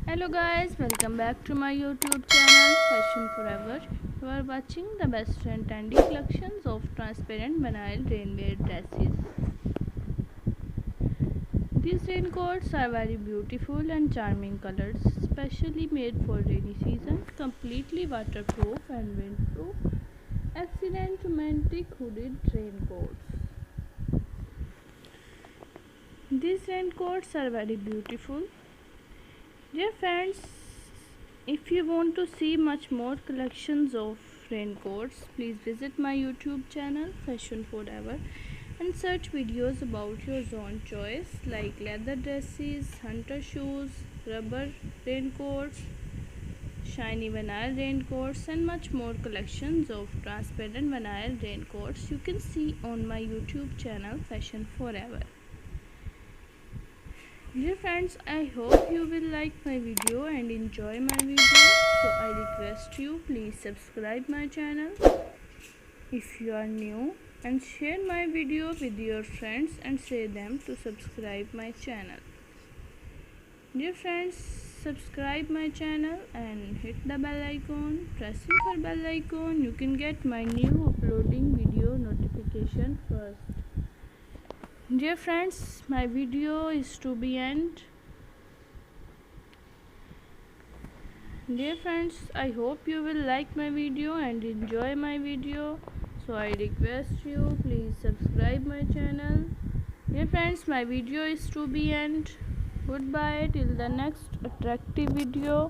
Hello guys, welcome back to my YouTube channel Fashion Forever. You are watching the best and trendy collections of transparent banal rainwear dresses. These raincoats are very beautiful and charming colors, specially made for rainy season, completely waterproof and windproof. Excellent romantic hooded raincoats. These raincoats are very beautiful. Dear friends, if you want to see much more collections of raincoats, please visit my YouTube channel Fashion Forever and search videos about your own choice like leather dresses, hunter shoes, rubber raincoats, shiny vinyl raincoats and much more collections of transparent vinyl raincoats you can see on my YouTube channel Fashion Forever. Dear friends, I hope you will like my video and enjoy my video. So I request you please subscribe my channel if you are new and share my video with your friends and say them to subscribe my channel. Dear friends, subscribe my channel and hit the bell icon. Pressing for bell icon, you can get my new uploading video notification first. Dear friends, my video is to be end. Dear friends, I hope you will like my video and enjoy my video. So I request you please subscribe my channel. Dear friends, my video is to be end. Goodbye till the next attractive video.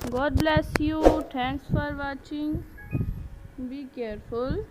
God bless you. Thanks for watching. Be careful.